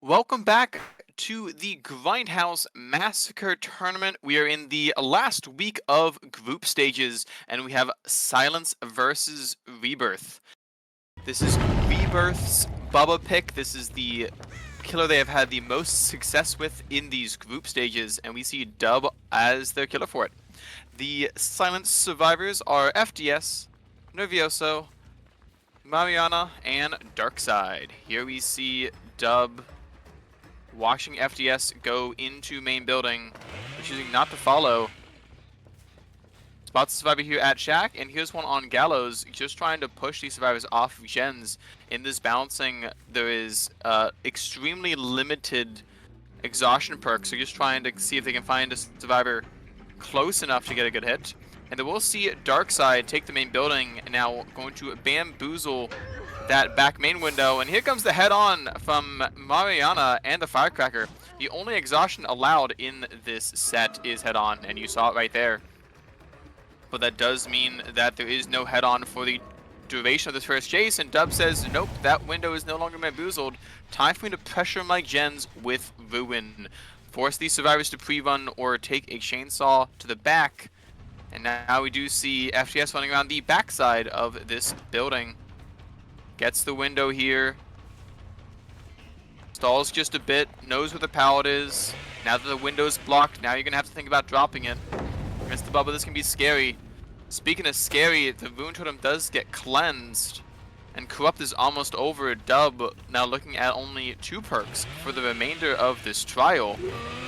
Welcome back to the Grindhouse Massacre tournament. We are in the last week of group stages, and we have Silence versus Rebirth. This is Rebirth's Bubba pick. This is the killer they have had the most success with in these group stages, and we see Dub as their killer for it. The Silence survivors are FDS, Nervioso, Mariana, and Darkside. Here we see Dub watching FDS go into main building, choosing not to follow. Spots the survivor here at Shack, and here's one on Gallows, just trying to push these survivors off of gens. In this balancing, there is extremely limited exhaustion perks, so just trying to see if they can find a survivor close enough to get a good hit. And then we'll see Darkside take the main building, and now going to bamboozle that back main window, and here comes the head-on from Mariana and the Firecracker. The only exhaustion allowed in this set is head-on, and you saw it right there. But that does mean that there is no head-on for the duration of this first chase, and Dub says, nope, that window is no longer bamboozled. Time for me to pressure my gens with Ruin. Force these survivors to pre-run or take a chainsaw to the back. And now we do see FTS running around the backside of this building. Gets the window here. Stalls just a bit. Knows where the pallet is. Now that the window's blocked, now you're going to have to think about dropping it. Against the Bubba, this can be scary. Speaking of scary, the Rune Totem does get cleansed. And Corrupt is almost over. Dub now looking at only 2 perks for the remainder of this trial.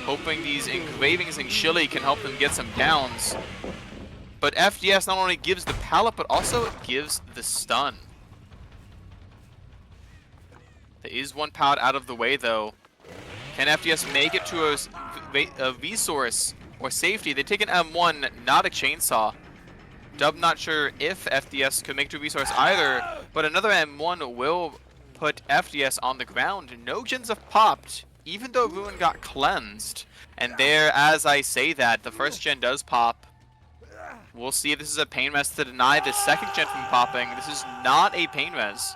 Hoping these engravings and Chili can help them get some downs. But FDS not only gives the pallet, but also gives the stun. There is one pallet out of the way, though. Can FDS make it to a resource or safety? They take an M1, not a chainsaw. Dub not sure if FDS could make it to a resource either, but another M1 will put FDS on the ground. No gens have popped, even though Ruin got cleansed. And there, as I say that, the first gen does pop. We'll see if this is a pain res to deny the second gen from popping. This is not a pain res.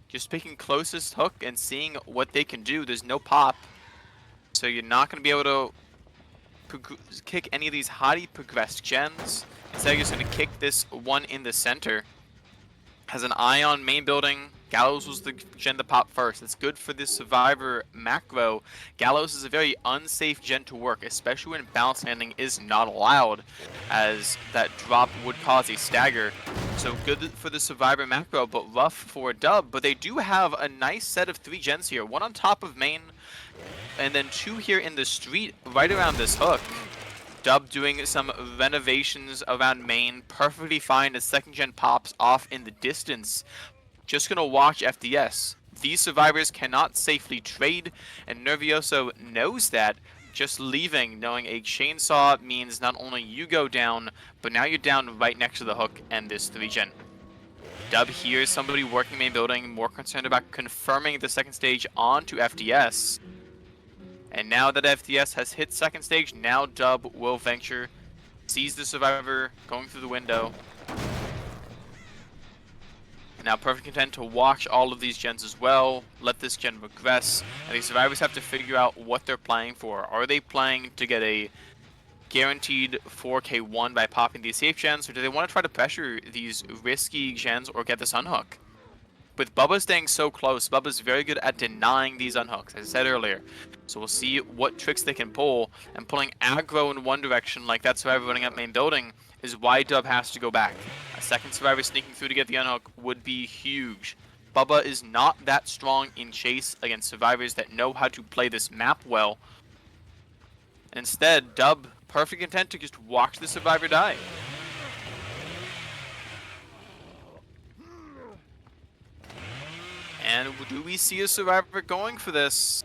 Just picking closest hook and seeing what they can do. There's no pop, so you're not going to be able to kick any of these highly progressed gens. Instead, you're just going to kick this one in the center. Has an eye on main building. Gallows was the gen to pop first. It's good for this survivor macro. Gallows is a very unsafe gen to work, especially when balance landing is not allowed, as that drop would cause a stagger. So good for the survivor macro, but rough for Dub. But they do have a nice set of 3 gens here. One on top of main, and then 2 here in the street right around this hook. Dub doing some renovations around main. Perfectly fine as second gen pops off in the distance. Just gonna watch FDS. These survivors cannot safely trade, and Nervioso knows that. Just leaving, knowing a chainsaw means not only you go down, but now you're down right next to the hook and this 3 gen. Dub hears somebody working main building, more concerned about confirming the second stage onto FDS. And now that FDS has hit second stage, now Dub will venture, sees the survivor going through the window. Now perfect content to watch all of these gens as well, let this gen progress, and these survivors have to figure out what they're playing for. Are they playing to get a guaranteed 4k1 by popping these safe gens, or do they want to try to pressure these risky gens or get this unhook? With Bubba staying so close, Bubba's very good at denying these unhooks, as I said earlier. So we'll see what tricks they can pull, and pulling aggro in one direction like that survivor running up main building is why Dub has to go back. A second survivor sneaking through to get the unhook would be huge. Bubba is not that strong in chase against survivors that know how to play this map well. Instead, Dub, perfect content to just watch the survivor die. And do we see a survivor going for this?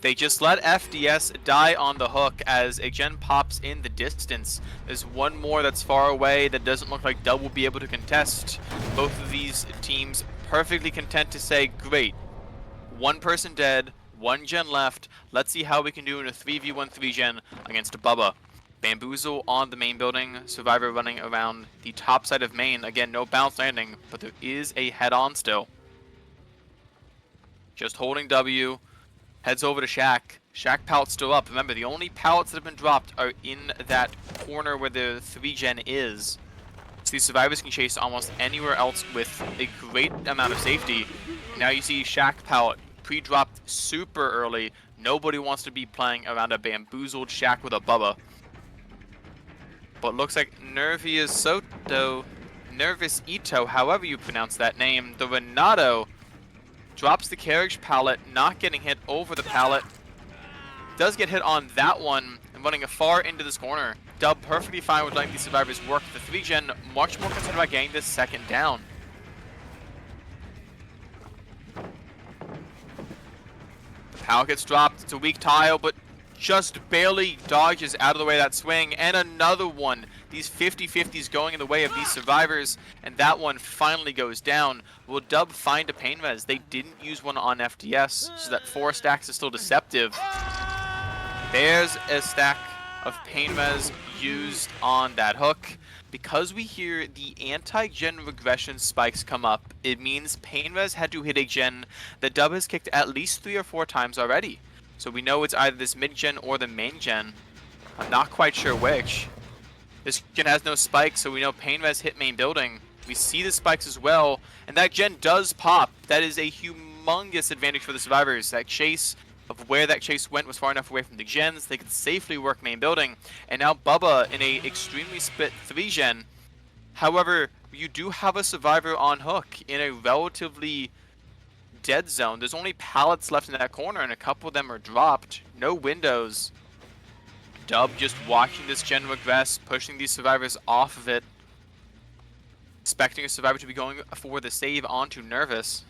They just let FDS die on the hook as a gen pops in the distance. There's one more that's far away that doesn't look like Dub will be able to contest. Both of these teams perfectly content to say, great, 1 person dead, 1 gen left. Let's see how we can do in a 3v1 3 gen against Bubba. Bamboozle on the main building, survivor running around the top side of main. Again, no bounce landing, but there is a head-on still. Just holding W. Heads over to Shack. Shack pallet's still up. Remember, the only pallets that have been dropped are in that corner where the 3-gen is. So these survivors can chase almost anywhere else with a great amount of safety. Now you see Shack pallet pre-dropped super early. Nobody wants to be playing around a bamboozled Shack with a Bubba. But looks like Nervous Ito, however you pronounce that name, the Renato, drops the carriage pallet, not getting hit over the pallet. Does get hit on that one and running far into this corner. Dub perfectly fine with letting these survivors work. The 3-gen much more concerned about getting this second down. The pallet gets dropped. It's a weak tile, but just barely dodges out of the way of that swing. And another one. These 50-50s going in the way of these survivors, and that one finally goes down. Will Dub find a pain res? They didn't use one on FDS, so that 4 stacks is still deceptive. There's a stack of pain res used on that hook. Because we hear the anti-gen regression spikes come up, it means pain res had to hit a gen that Dub has kicked at least 3 or 4 times already. So we know it's either this mid-gen or the main gen. I'm not quite sure which. This gen has no spikes, so we know pain res hit main building. We see the spikes as well, and that gen does pop. That is a humongous advantage for the survivors. That chase of where that chase went was far enough away from the gens. They could safely work main building. And now Bubba in a extremely split 3-gen. However, you do have a survivor on hook in a relatively dead zone. There's only pallets left in that corner, and a couple of them are dropped. No windows. Dub just watching this gen regress, pushing these survivors off of it. Expecting a survivor to be going for the save onto Nervous.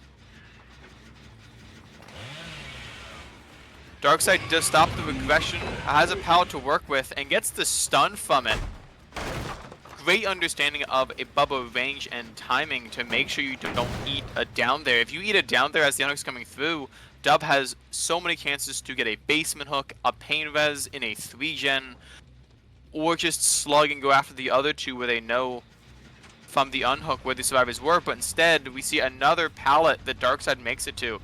Darkside does stop the regression, has a pallet to work with, and gets the stun from it. Great understanding of a Bubba range and timing to make sure you don't eat a down there. If you eat a down there as the unhook's coming through, Dub has so many chances to get a basement hook, a pain res in a 3-gen, or just slug and go after the other two where they know from the unhook where the survivors were. But instead, we see another pallet that Darkside makes it to.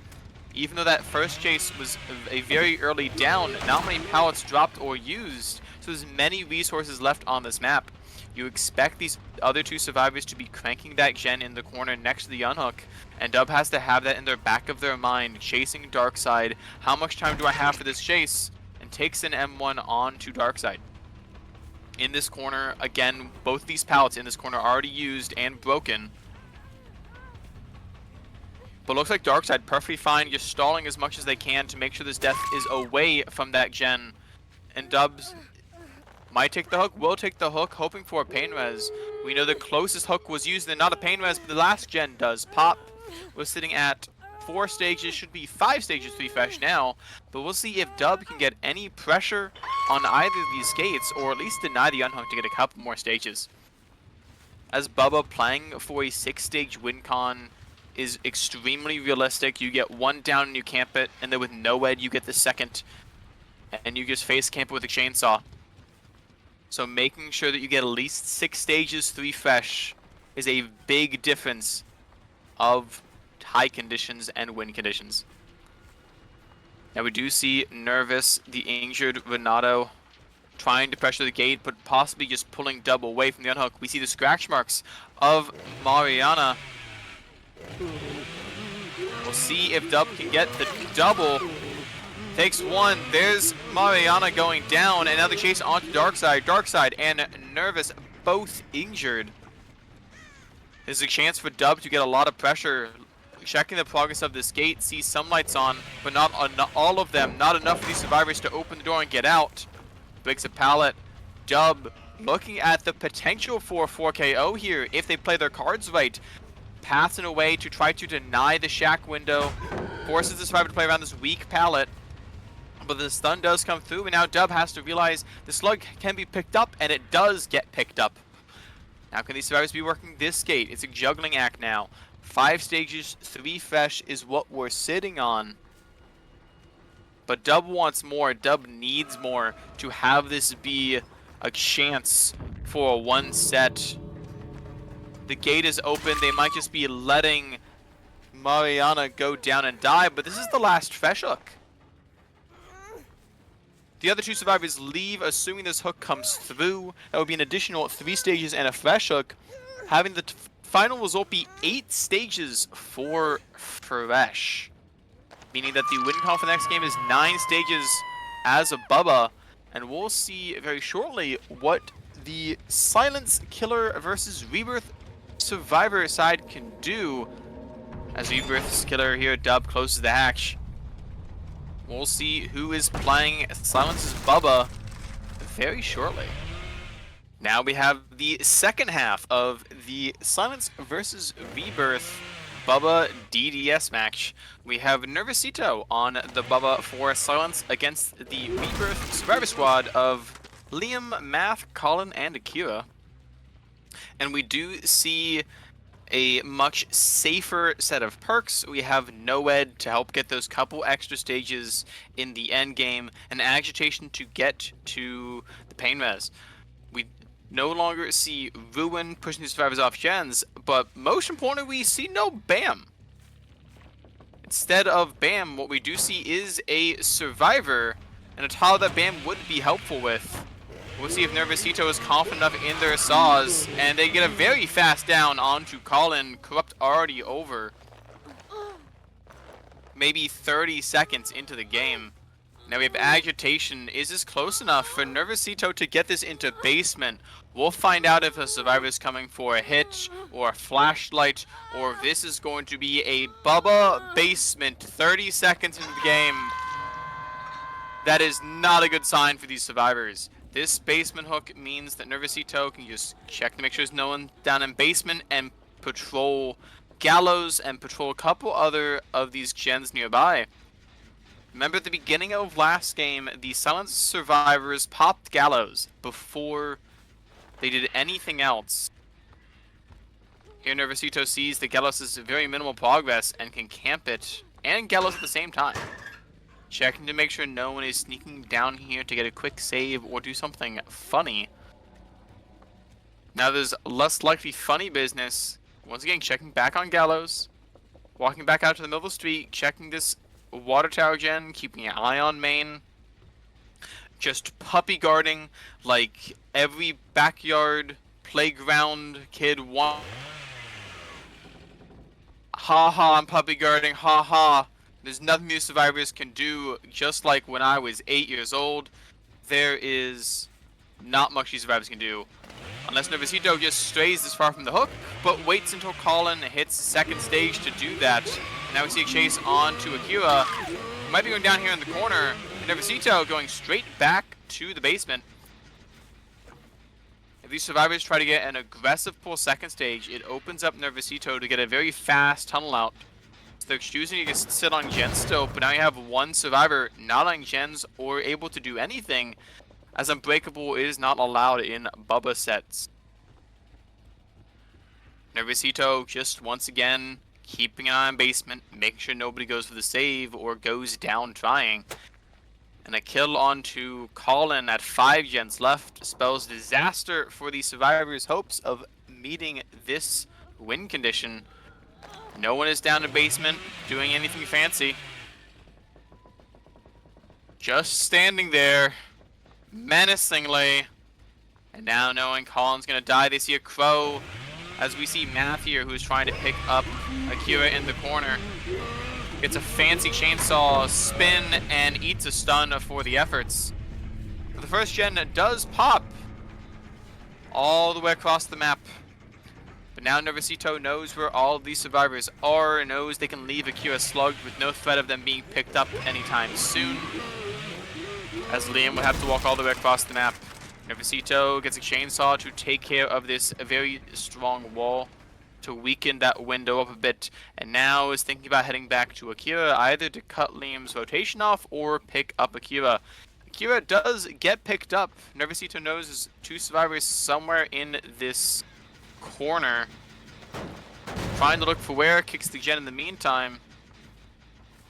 Even though that first chase was a very early down, not many pallets dropped or used, so there's many resources left on this map. You expect these other two survivors to be cranking that gen in the corner next to the unhook, and Dub has to have that in the back of their mind, chasing Darkside. How much time do I have for this chase? And takes an M1 on to Darkside. In this corner, again, both these pallets in this corner are already used and broken. But looks like Darkside perfectly fine, just stalling as much as they can to make sure this death is away from that gen. And Dubs might take the hook, will take the hook, hoping for a pain res. We know the closest hook was used and not a pain res, but the last gen does pop. We're sitting at 4 stages, should be 5 stages refresh now, but we'll see if Dub can get any pressure on either of these gates, or at least deny the unhook to get a couple more stages. As Bubba playing for a 6-stage win con is extremely realistic. You get 1 down and you camp it, and then with no ed you get the second, and you just face camp it with a chainsaw. So making sure that you get at least 6 stages refresh is a big difference of high conditions and win conditions. Now we do see Nervous, the injured Renato, trying to pressure the gate, but possibly just pulling Dub away from the unhook. We see the scratch marks of Mariana. We'll see if Dub can get the double. Takes 1. There's Mariana going down, and now the chase onto Darkside. Darkside and Nervous both injured. There's a chance for Dub to get a lot of pressure. Checking the progress of this gate, see some lights on, but not all of them. Not enough for these survivors to open the door and get out. Breaks a pallet. Dub looking at the potential for 4KO here if they play their cards right. Passing away to try to deny the shack window. Forces the survivor to play around this weak pallet. But the stun does come through, and now Dub has to realize the slug can be picked up, and it does get picked up. Now can these survivors be working this gate? It's a juggling act now. 5 stages, 3 fresh is what we're sitting on. But Dub wants more. Dub needs more to have this be a chance for a 1 set. The gate is open. They might just be letting Mariana go down and die, but this is the last fresh hook. The other 2 survivors leave, assuming this hook comes through. That would be an additional 3 stages and a fresh hook, having the final result be 8 stages for fresh. Meaning that the win count for the next game is 9 stages as a Bubba. And we'll see very shortly what the Silence Killer versus Rebiirth Survivor side can do. As Rebiirth's Killer here, Dub, closes the hatch. We'll see who is playing Silence's Bubba very shortly. Now we have the second half of the Silence versus Rebiirth Bubba DDS match. We have Nervosito on the Bubba for Silence against the Rebiirth Survivor Squad of Liam, Math, Colin, and Akira. And we do see a much safer set of perks. We have Noed to help get those couple extra stages in the end game, and Agitation to get to the Pain Res. We no longer see Ruin pushing the survivors off gens, but most importantly, we see no Bam. Instead of Bam, what we do see is a survivor, and a tile that Bam would be helpful with. We'll see if Nervosito is confident enough in their saws, and they get a very fast down onto Colin. Corrupt already over. Maybe 30 seconds into the game. Now we have Agitation. Is this close enough for Nervosito to get this into basement? We'll find out if a survivor is coming for a hit or a flashlight, or if this is going to be a Bubba basement 30 seconds into the game. That is not a good sign for these survivors. This basement hook means that Nervosito can just check to make sure there's no one down in basement and patrol Gallows and patrol a couple other of these gens nearby. Remember at the beginning of last game, the Silence survivors popped Gallows before they did anything else. Here Nervosito sees that Gallows is very minimal progress and can camp it and Gallows at the same time. Checking to make sure no one is sneaking down here to get a quick save or do something funny. Now there's less likely funny business. Once again, checking back on Gallows. Walking back out to the middle of the street, checking this water tower gen, keeping an eye on main. Just puppy guarding like every backyard playground kid wants. Ha ha, I'm puppy guarding, ha ha. There's nothing these survivors can do, just like when I was 8 years old. There is not much these survivors can do. Unless Nervosito just strays this far from the hook, but waits until Colin hits second stage to do that. And now we see a chase on to Akira. Might be going down here in the corner. And Nervosito going straight back to the basement. If these survivors try to get an aggressive pull second stage, it opens up Nervosito to get a very fast tunnel out. They're choosing to sit on gens still, but now you have one survivor not on gens or able to do anything, as Unbreakable is not allowed in Bubba sets. Nervosito just once again keeping an eye on basement, making sure nobody goes for the save or goes down trying. And a kill onto Colin at 5 gens left spells disaster for the survivors' hopes of meeting this win condition. No one is down in basement doing anything fancy. Just standing there, menacingly. And now knowing Colin's gonna die, they see a crow. As we see Math here, who's trying to pick up Akira in the corner. Gets a fancy chainsaw spin and eats a stun for the efforts. The first gen does pop all the way across the map. But now Nervosito knows where all of these survivors are, and knows they can leave Akira slugged with no threat of them being picked up anytime soon. As Liam would have to walk all the way across the map. Nervosito gets a chainsaw to take care of this very strong wall, to weaken that window up a bit, and now is thinking about heading back to Akira, either to cut Liam's rotation off or pick up Akira. Akira does get picked up. Nervosito knows there's 2 survivors somewhere in this corner. Trying to look for where, kicks the gen in the meantime.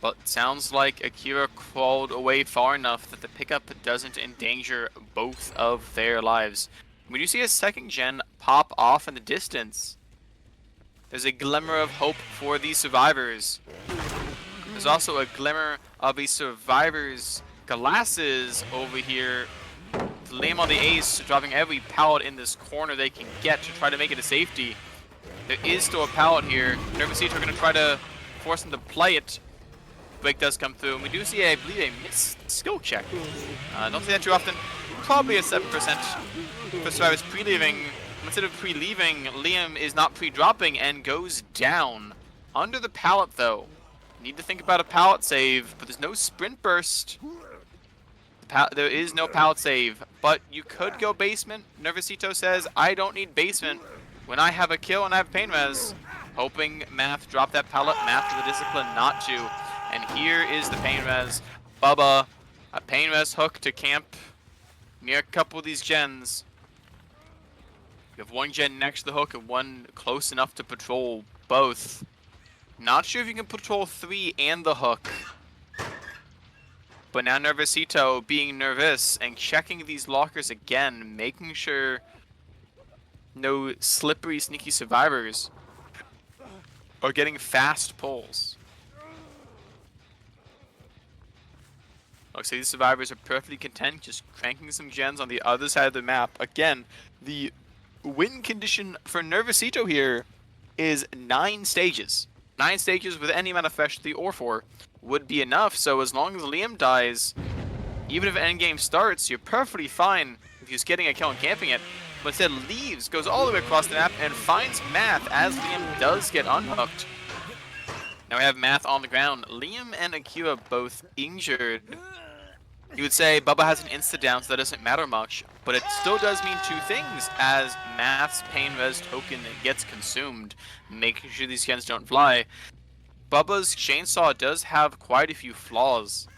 But sounds like Akira crawled away far enough that the pickup doesn't endanger both of their lives. We do see a second gen pop off in the distance. There's a glimmer of hope for these survivors. There's also a glimmer of a survivor's Glasses over here. Liam on the ace, dropping every pallet in this corner they can get to try to make it a safety. There is still a pallet here. Nervosito are going to try to force him to play it. Break does come through, and we do see, I believe, a missed skill check. Don't see that too often. Probably a 7% for survivors pre-leaving. Instead of pre-leaving, Liam is not pre-dropping and goes down. Under the pallet, though. Need to think about a pallet save, but there's no sprint burst. There is no pallet save, but you could go basement. Nervosito says, I don't need basement when I have a kill and I have pain res. Hoping Math drop that pallet. Math with the discipline not to. And here is the pain res. Bubba, a pain res hook to camp near a couple of these gens. You have one gen next to the hook and one close enough to patrol both. Not sure if you can patrol 3 and the hook. But now Nervosito being nervous and checking these lockers again, making sure no slippery, sneaky survivors are getting fast pulls. Looks like these survivors are perfectly content just cranking some gens on the other side of the map. Again, the win condition for Nervosito here is 9 stages. 9 stages with any amount of fresh 3 or 4 would be enough, so as long as Liam dies, even if endgame starts, you're perfectly fine if he's getting a kill and camping it, but instead leaves, goes all the way across the map, and finds Math as Liam does get unhooked. Now we have Math on the ground. Liam and Akira both injured. You would say Bubba has an insta-down, so that doesn't matter much, but it still does mean 2 things, as Math's pain res token gets consumed, making sure these gens don't fly. Bubba's chainsaw does have quite a few flaws.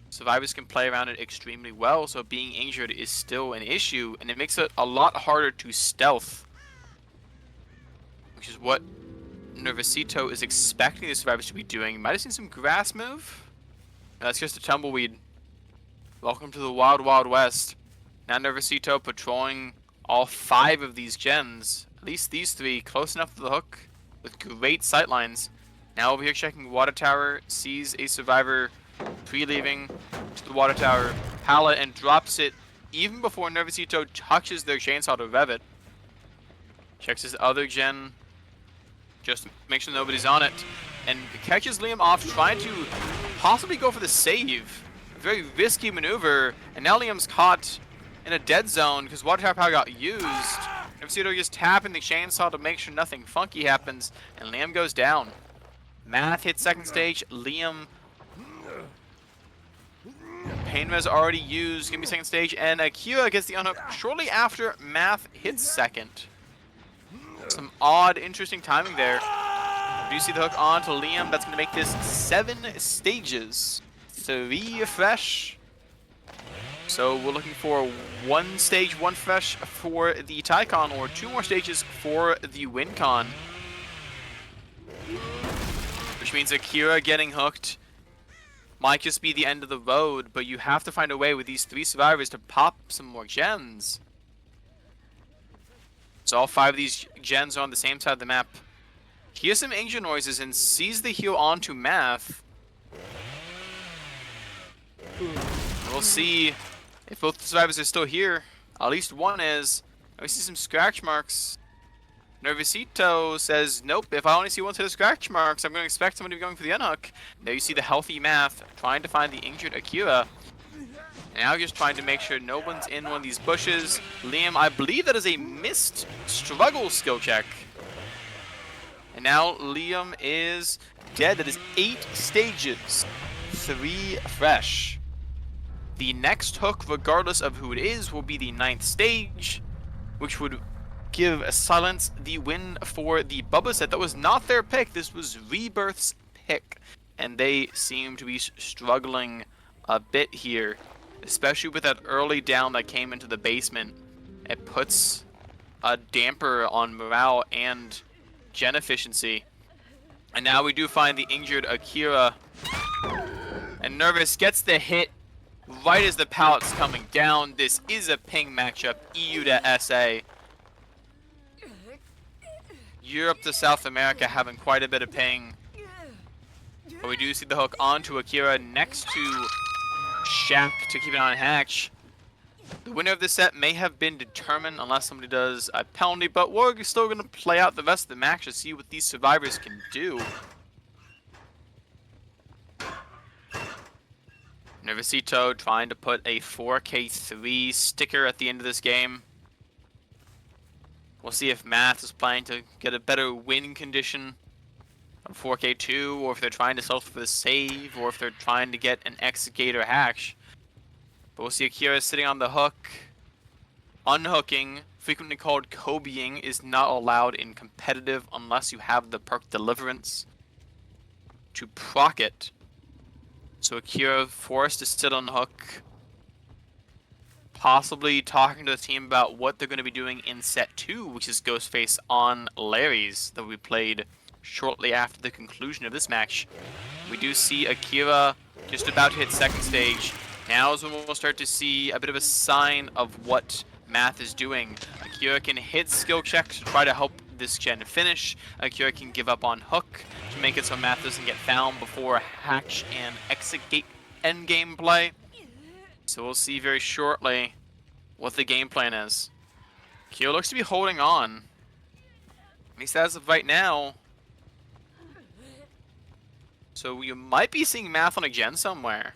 Survivors can play around it extremely well, so being injured is still an issue, and it makes it a lot harder to stealth, which is what Nervosito is expecting the survivors to be doing. Might have seen some grass move. That's just a tumbleweed. Welcome to the Wild Wild West. Now Nervosito patrolling all 5 of these gens, at least these 3, close enough to the hook, with great sightlines. Now over here checking water tower, sees a survivor pre-leaving to the water tower pallet and drops it even before Nervosito touches their chainsaw to rev it. Checks his other gen, just to make sure nobody's on it, and catches Liam off trying to possibly go for the save. A very risky maneuver, and now Liam's caught in a dead zone because water tower power got used. Nervosito just tapping the chainsaw to make sure nothing funky happens, and Liam goes down. Math hits second stage. Liam, pain res already used, gonna be second stage, and Akira gets the unhook shortly after Math hits second. Some odd, interesting timing there. Do you see the hook on to Liam? That's gonna make this 7 stages, 3 fresh. So we're looking for 1 stage, 1 fresh for the Tycon, or 2 more stages for the WinCon. Which means Akira getting hooked might just be the end of the road, but you have to find a way with these 3 survivors to pop some more gens. So all 5 of these gens are on the same side of the map. Hears some engine noises and sees the heal onto Math. We'll see if both the survivors are still here. At least one is. We see some scratch marks. Nervosito says, nope, if I only see 1 set of scratch marks, I'm going to expect someone to be going for the unhook. There you see the healthy Math trying to find the injured Akira. And now just trying to make sure no one's in one of these bushes. Liam, I believe that is a missed struggle skill check. And now Liam is dead. That is 8 stages, 3 fresh. The next hook, regardless of who it is, will be the 9th stage, which would give Silence the win for the Bubba set. That was not their pick. This was Rebiirth's pick, and they seem to be struggling a bit here, especially with that early down that came into the basement. It puts a damper on morale and gen efficiency. And now we do find the injured Akira, and Nervous gets the hit right as the pallet's coming down. This is a ping matchup, EU to SA. Europe to South America having quite a bit of ping. But we do see the hook onto Akira next to Shack to keep an eye on Hatch. The winner of this set may have been determined unless somebody does a penalty, but we're still going to play out the rest of the match to see what these survivors can do. Nervosito trying to put a 4K3 sticker at the end of this game. We'll see if Math is planning to get a better win condition on 4K2, or if they're trying to settle for the save, or if they're trying to get an Exegate or Hatch. But we'll see Akira sitting on the hook. Unhooking, frequently called Kobeing, is not allowed in competitive unless you have the perk Deliverance to proc it. So Akira forced to sit on the hook, possibly talking to the team about what they're going to be doing in set 2, which is Ghostface on Larry's, that we played shortly after the conclusion of this match. We do see Akira just about to hit second stage. Now is when we'll start to see a bit of a sign of what Math is doing. Akira can hit skill checks to try to help this gen finish. Akira can give up on hook to make it so Math doesn't get found before Hatch and Exegate endgame play. So we'll see very shortly what the game plan is. Akira looks to be holding on. At least as of right now. So you might be seeing Math on a gen somewhere.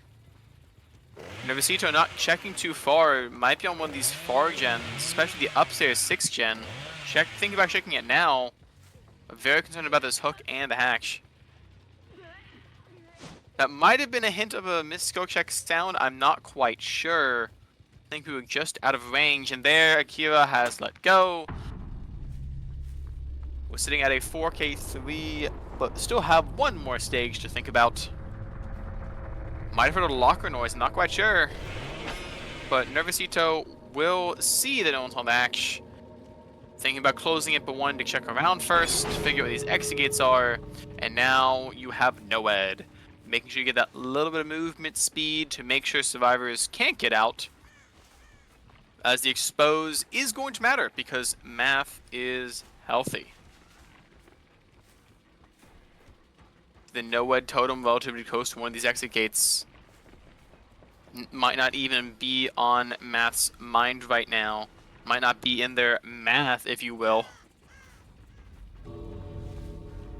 Nervosito not checking too far, might be on one of these far gens, especially the upstairs 6th gen. Think about checking it now. I'm very concerned about this hook and the Hatch. That might have been a hint of a missed skill check sound, I'm not quite sure. I think we were just out of range, and there Akira has let go. We're sitting at a 4K3, but still have one more stage to think about. Might have heard a locker noise, I'm not quite sure. But Nervosito will see that no one's on the Hatch. Thinking about closing it, but wanting to check around first, figure out what these Exegates are. And now you have Noed. Making sure you get that little bit of movement speed to make sure survivors can't get out. As the expose is going to matter because Math is healthy. The Noed totem relatively close to one of these Exegates might not even be on Math's mind right now. Might not be in their math, if you will.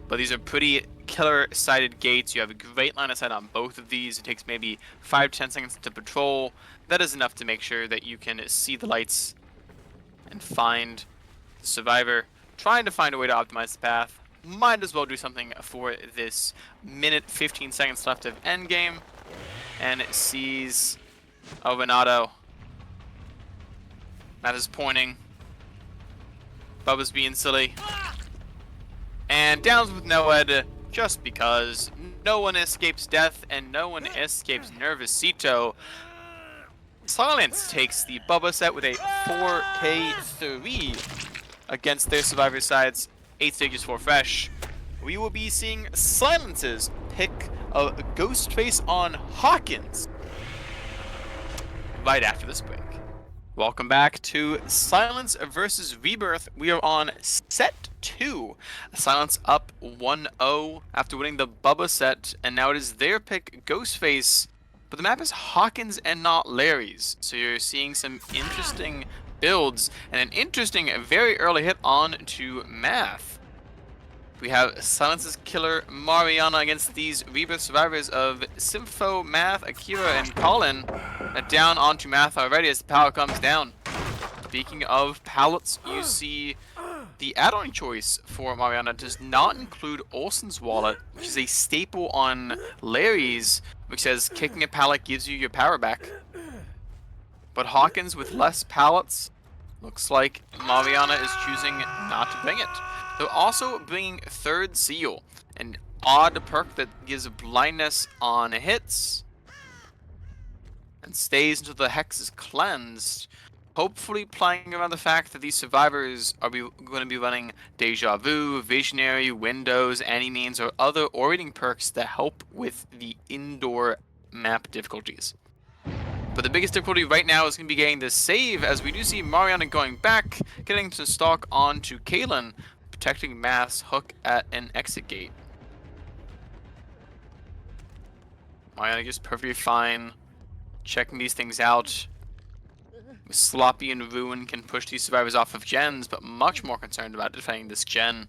But these are pretty killer-sided gates. You have a great line of sight on both of these. It takes maybe 5 to 10 seconds to patrol. That is enough to make sure that you can see the lights and find the survivor. Trying to find a way to optimize the path. Might as well do something for this minute 15 seconds left of endgame. And it sees Renato. Matt is pointing. Bubba's being silly. And downs with Noed just because no one escapes death and no one escapes Nervosito. Silence takes the Bubba set with a 4K3 against their survivor sides. 8 stages for fresh. We will be seeing Silence's pick of Ghostface on Hawkins right after this break. Welcome back to Silence versus Rebiirth. We are on set 2. Silence up 1-0 after winning the Bubba set, and now it is their pick, Ghostface. But the map is Hawkins and not Larry's, so you're seeing some interesting builds and an interesting very early hit on to Math. We have Silence's killer Mariana against these Rebiirth survivors of Sympho, Math, Akira, and Colin. Down onto Math already as the power comes down. Speaking of pallets, you see the add-on choice for Mariana does not include Olsen's wallet, which is a staple on Larry's, which says kicking a pallet gives you your power back. But Hawkins with less pallets, looks like Mariana is choosing not to bring it. They're also bringing Third Seal, an odd perk that gives blindness on hits and stays until the hex is cleansed. Hopefully playing around the fact that these survivors are going to be running Deja Vu, Visionary, Windows, Any Means, or other orating perks that help with the indoor map difficulties. But the biggest difficulty right now is going to be getting this save, as we do see Mariana going back, getting to stalk onto Kalen, protecting Math's hook at an exit gate. Mariana just perfectly fine, checking these things out. Sloppy and Ruin can push these survivors off of gens, but much more concerned about defending this gen.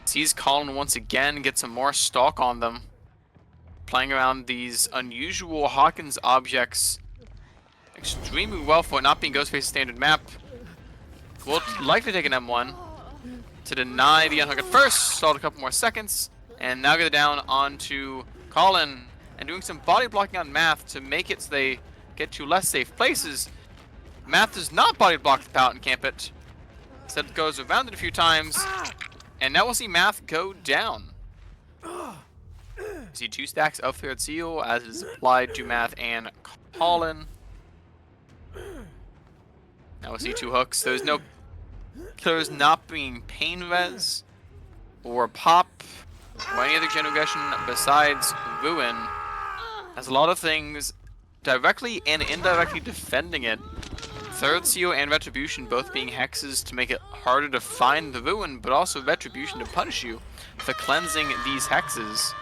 Sees Colin once again get some more stalk on them. Playing around these unusual Hawkins objects extremely well for it not being Ghostface's standard map. Will likely take an M1 to deny the unhook at first, stalled a couple more seconds, and now get it down onto Colin, and doing some body blocking on Math to make it so they get to less safe places. Math does not body block the pallet and camp it. Instead it goes around it a few times, and now we'll see Math go down. See 2 stacks of Third Seal as it is applied to Math and Colin. Now we'll see 2 hooks. There's no killers not being pain res or pop or any other gen regression besides Ruin. Has a lot of things directly and indirectly defending it. Third Seal and Retribution both being hexes to make it harder to find the Ruin, but also Retribution to punish you for cleansing these hexes.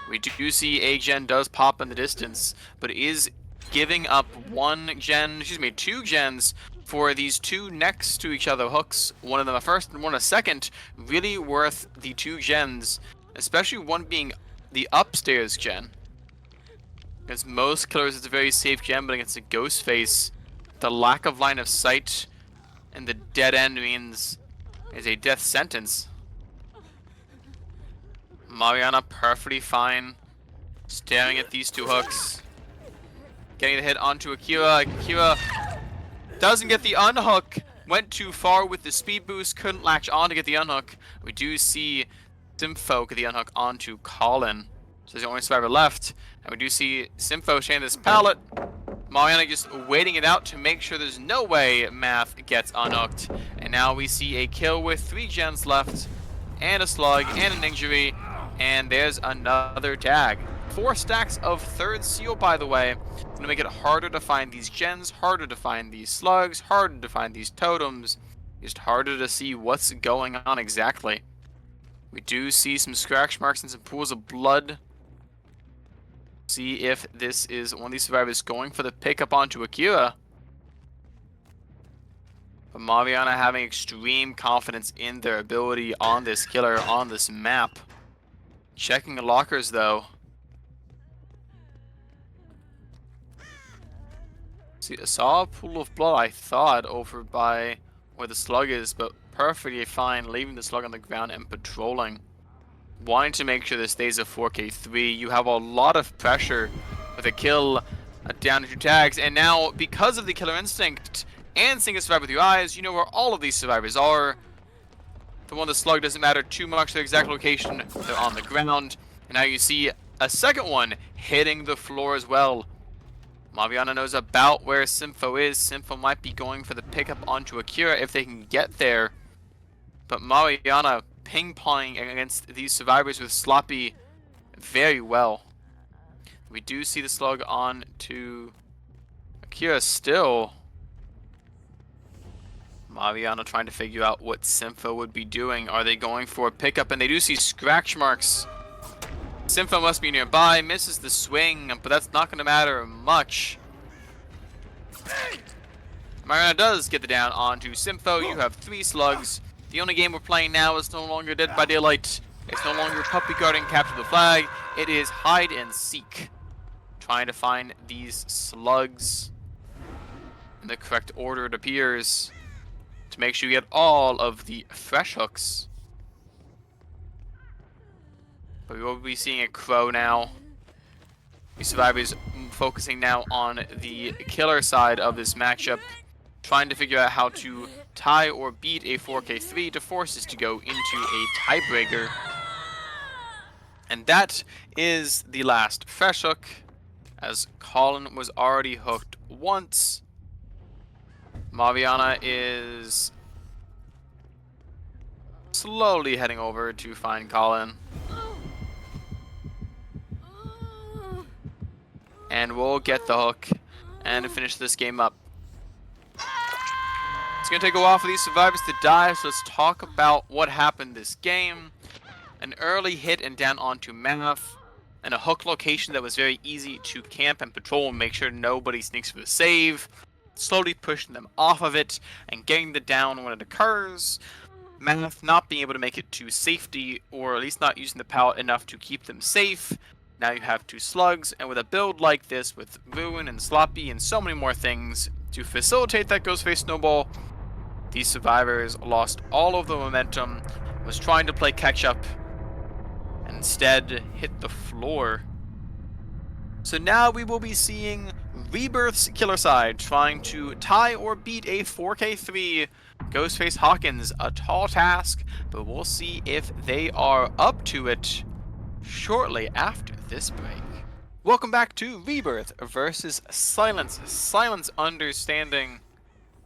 We do see a gen does pop in the distance, but is giving up 2 gens for these 2 next to each other hooks. One of them a first and one a second. Really worth the 2 gens, especially one being the upstairs gen. Against most killers it's a very safe gen, but against a Ghostface, the lack of line of sight and the dead end means is a death sentence. Mariana perfectly fine, staring at these 2 hooks. Getting the hit onto Akira. Akira doesn't get the unhook. Went too far with the speed boost. Couldn't latch on to get the unhook. We do see Sympho get the unhook onto Colin. So he's the only survivor left. And we do see Sympho sharing this pallet. Mariana just waiting it out to make sure there's no way Math gets unhooked. And now we see a kill with 3 gens left. And a slug and an injury. And there's another tag. 4 stacks of Third Seal, by the way. Gonna make it harder to find these gens, harder to find these slugs, harder to find these totems. Just harder to see what's going on exactly. We do see some scratch marks and some pools of blood. See if this is one of these survivors going for the pickup onto Akira. But Mariana having extreme confidence in their ability on this killer, on this map. Checking the lockers though. See, I saw a pool of blood, I thought, over by where the slug is, but perfectly fine leaving the slug on the ground and patrolling. Wanting to make sure this stays a 4K3. You have a lot of pressure with a kill down to 2 tags, and now because of the killer instinct and seeing a survivor with your eyes, you know where all of these survivors are. The one the slug doesn't matter too much, their exact location, they're on the ground. And now you see a second one hitting the floor as well. Mariana knows about where Sympho is. Sympho might be going for the pickup onto Akira if they can get there. But Mariana ping-ponging against these survivors with Sloppy very well. We do see the slug on to Akira still. Mariana trying to figure out what Sympho would be doing. Are they going for a pickup? And they do see scratch marks. Sympho must be nearby, misses the swing, but that's not going to matter much. Mariana does get the down onto Sympho. You have 3 slugs. The only game we're playing now is no longer Dead by Daylight. It's no longer puppy guarding capture the flag. It is hide and seek. Trying to find these slugs in the correct order, it appears, to make sure you get all of the fresh hooks. But we will be seeing a crow now. The survivors focusing now on the killer side of this matchup, trying to figure out how to tie or beat a 4K3 to force us to go into a tiebreaker. And that is the last fresh hook, as Colin was already hooked once. Mariana is slowly heading over to find Colin. And we'll get the hook and finish this game up. It's going to take a while for these survivors to die, so let's talk about what happened this game. An early hit and down onto Math. in a hook location that was very easy to camp and patrol and make sure nobody sneaks for the save, slowly pushing them off of it and getting the down when it occurs. Math not being able to make it to safety, or at least not using the pallet enough to keep them safe. Now you have 2 slugs, and with a build like this, with Ruin and Sloppy and so many more things to facilitate that Ghostface snowball, these survivors lost all of the momentum, was trying to play catch up, and instead hit the floor. So now we will be seeing Rebiirth's killer side trying to tie or beat a 4K3 Ghostface Hawkins. A tall task, but we'll see if they are up to it shortly after this break. Welcome back to Rebiirth versus Silence. Silence understanding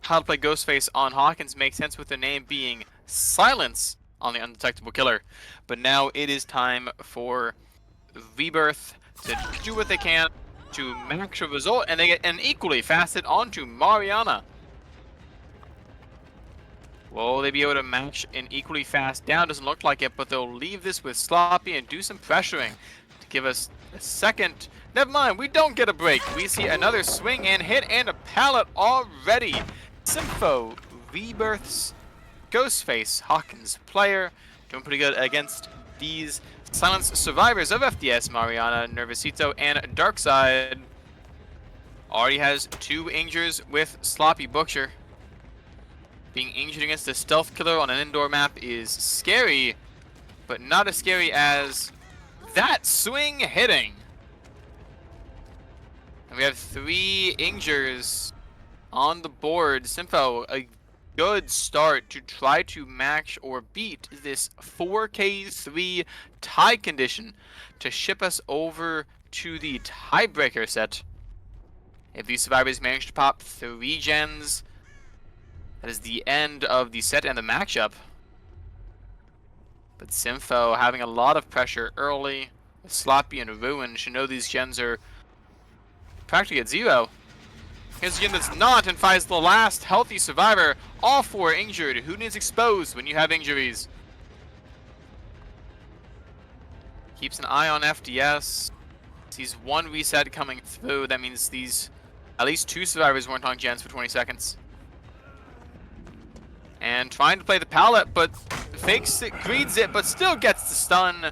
how to play Ghostface on Hawkins makes sense with the name being Silence on the undetectable killer. But now it is time for Rebiirth to do what they can to max a result, and they get an equally fast hit onto Mariana. Will they be able to match an equally fast down? Doesn't look like it, but they'll leave this with Sloppy and do some pressuring to give us a second. Never mind, we don't get a break. We see another swing and hit and a pallet already. Sympho, Rebiirth's Ghostface Hawkins player, doing pretty good against these Silence survivors of FDS, Mariana, Nervosito, and Darkside. Already has 2 injures with Sloppy Butcher. Being injured against a stealth killer on an indoor map is scary, but not as scary as that swing hitting. And we have 3 injures on the board. Sympho, a good start to try to match or beat this 4K3 tie condition to ship us over to the tiebreaker set. If these survivors manage to pop 3 gens, that is the end of the set and the matchup. But Sympho having a lot of pressure early. Sloppy and Ruin should know these gens are practically at 0. Here's a gen that's not and finds the last healthy survivor. All 4 injured. Who needs exposed when you have injuries? Keeps an eye on FDS. Sees 1 reset coming through. That means these at least 2 survivors weren't on gens for 20 seconds. And trying to play the pallet, but fakes it, greeds it, but still gets the stun.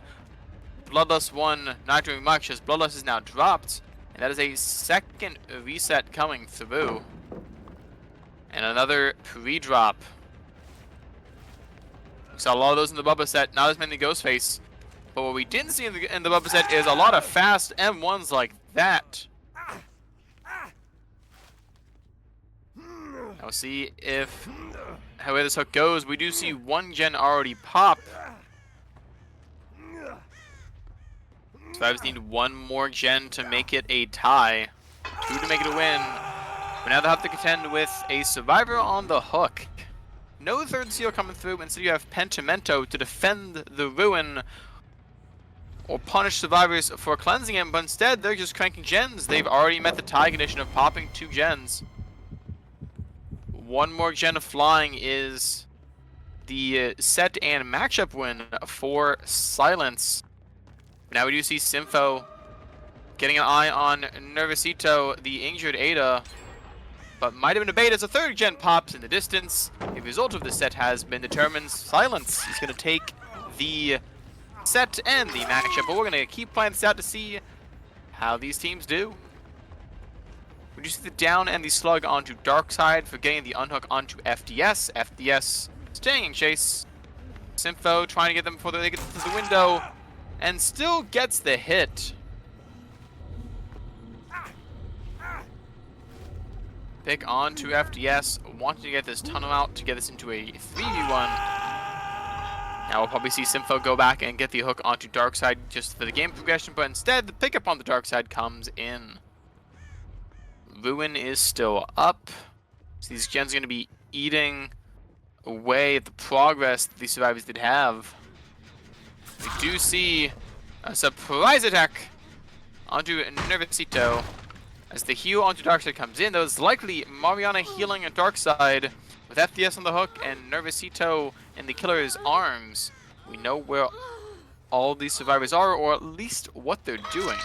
Bloodlust 1 not doing much as Bloodlust is now dropped. And that is a second reset coming through. And another pre-drop. We saw a lot of those in the Bubba set, not as many Ghostface. But what we didn't see in the Bubba set is a lot of fast M1s like that. Now we'll see if how this hook goes. We do see 1 gen already pop. Survivors need 1 more gen to make it a tie. 2 to make it a win. But now they'll have to contend with a survivor on the hook. No 3rd seal coming through. Instead you have Pentimento to defend the Ruin or punish survivors for cleansing him. But instead they're just cranking gens. They've already met the tie condition of popping 2 gens. 1 more gen of flying is the set and matchup win for Silence. Now we do see Sympho getting an eye on Nervosito, the injured Ada, but might have been a bait as a 3rd gen pops in the distance. The result of this set has been determined. Silence is going to take the set and the matchup, but we're going to keep playing this out to see how these teams do. We do see the down and the slug onto Darkside for getting the unhook onto FDS. FDS staying in chase. Sympho trying to get them before they get to the window. And still gets the hit. Pick on to FDS, wanting to get this tunnel out to get this into a 3v1. Now we'll probably see Sympho go back and get the hook onto Darkside just for the game progression, but instead the pickup on the Darkside comes in. Ruin is still up. So these gens are going to be eating away at the progress that these survivors did have. We do see a surprise attack onto Nervosito as the heal onto Darkside comes in. Though it's likely Mariana healing a Darkside with FDS on the hook and Nervosito in the killer's arms. We know where all these survivors are, or at least what they're doing.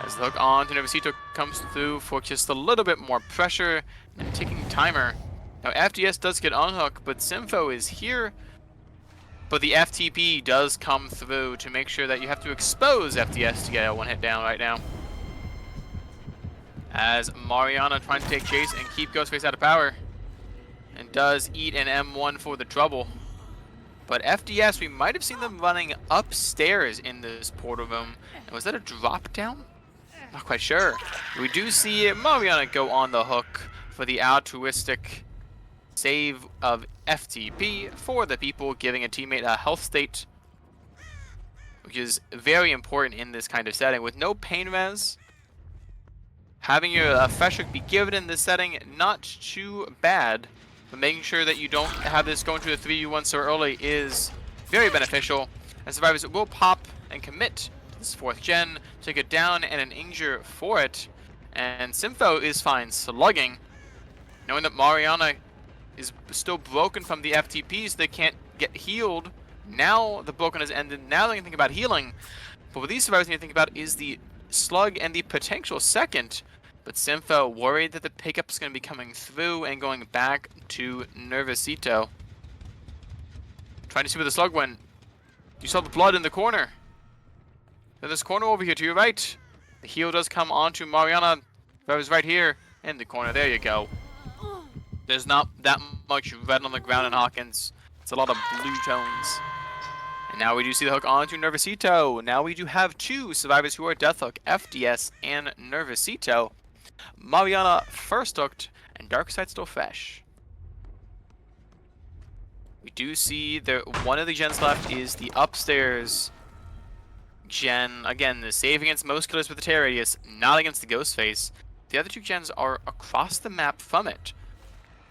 As the hook on to Nervosito comes through for just a little bit more pressure and a ticking timer. Now FDS does get unhooked, but Simfo is here. But the FTP does come through to make sure that you have to expose FDS to get a one hit down right now. As Mariana trying to take chase and keep Ghostface out of power. And does eat an M1 for the trouble. But FDS, we might have seen them running upstairs in this portal room. And was that a drop down? Not quite sure. We do see Mariana go on the hook for the altruistic save of FTP for the people, giving a teammate a health state, which is very important in this kind of setting. With no pain res, having your fresh hook be given in this setting, not too bad, but making sure that you don't have this going to a 3v1 so early is very beneficial. And survivors will pop and commit to this 4th gen, take it down and an injure for it. And Simfo is fine slugging, knowing that Mariana is still broken from the FTPs. They can't get healed. Now the broken has ended. Now they can think about healing. But what these survivors need to think about is the slug and the potential second. But Simfo worried that the pickup is going to be coming through and going back to Nervosito. Trying to see where the slug went. You saw the blood in the corner. There's this corner over here to your right. The heal does come onto Mariana. That was right here in the corner. There you go. There's not that much red on the ground in Hawkins. It's a lot of blue tones. And now we do see the hook onto Nervosito. Now we do have 2 survivors who are death hook, FDS and Nervosito. Mariana first hooked, and Darkside still fresh. We do see there one of the gens left is the upstairs gen. Again, the save against most killers with the tear radius, not against the Ghostface. The other 2 gens are across the map from it.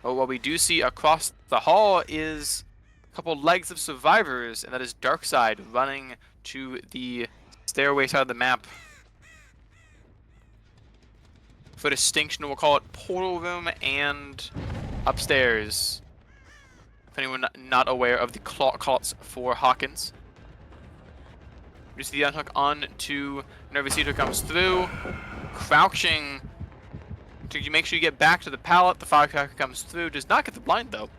But what we do see across the hall is a couple legs of survivors, and that is Darkside running to the stairway side of the map. For distinction, we'll call it portal room and upstairs. If anyone not aware of the calls for Hawkins. We see the unhook on to Nervosito comes through, crouching to make sure you get back to the pallet. The firecracker comes through, does not get the blind though.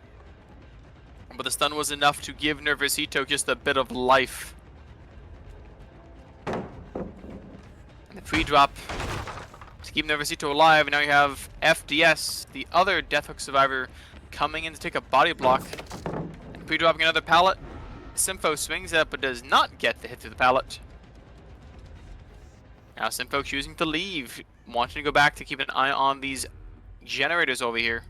But the stun was enough to give Nervosito just a bit of life. And the free drop to keep Nervosito alive. And now you have FDS, the other death hook survivor, coming in to take a body block. And pre-dropping another pallet. Simfo swings it, but does not get the hit through the pallet. Now Simfo choosing to leave, wanting to go back to keep an eye on these generators over here.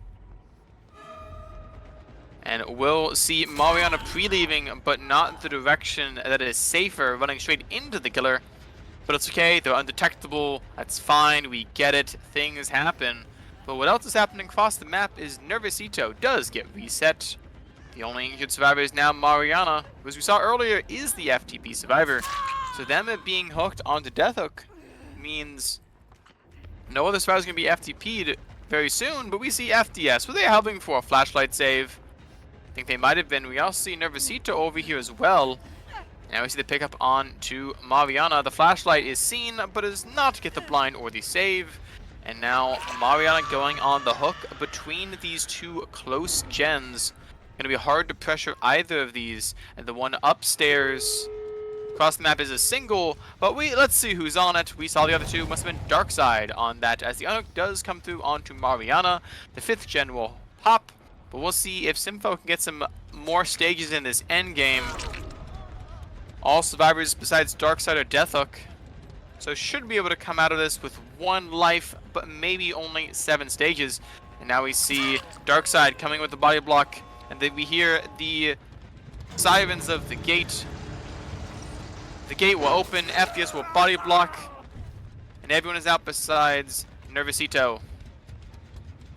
And we'll see Mariana pre-leaving, but not in the direction that is safer, running straight into the killer. But it's okay, they're undetectable, that's fine, we get it, things happen. But what else is happening across the map is Nervosito does get reset. The only injured survivor is now Mariana, who as we saw earlier is the FTP survivor. So them being hooked onto Death Hook means no other survivor is going to be FTP'd very soon, but we see FDS. Were they helping for a flashlight save? I think they might have been. We also see Nervosito over here as well. Now we see the pickup on to Mariana. The flashlight is seen, but does not get the blind or the save. And now Mariana going on the hook between these 2 close gens. Going to be hard to pressure either of these. And the one upstairs across the map is a single, but let's see who's on it. We saw the other 2. Must have been Darkside on that, as the unhook does come through onto Mariana. The 5th gen will pop, but we'll see if Simfo can get some more stages in this end game. All survivors besides Darkside are Death Hook, so should be able to come out of this with 1 life, but maybe only 7 stages. And now we see Darkside coming with the body block, and then we hear the sirens of the gate. The gate will open, FDS will body block, and everyone is out besides Nervosito.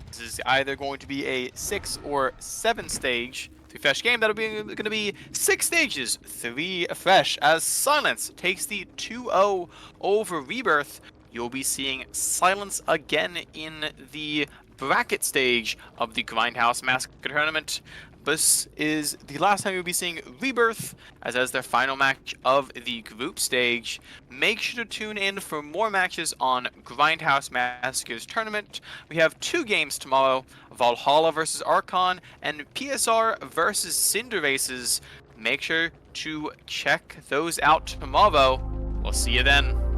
This is either going to be a 6 or 7 stage 3 fresh game. That'll be going to be 6 stages, 3 fresh, as Silence takes the 2-0 over Rebiirth. You'll be seeing Silence again in the bracket stage of the Grindhouse Massacre tournament. this is the last time you'll be seeing Rebiirth as their final match of the group stage. Make sure to tune in for more matches on Grindhouse Massacre's tournament. We have 2 games tomorrow, Valhalla versus Archon and PSR versus Cinder Races. Make sure to check those out tomorrow. We'll see you then.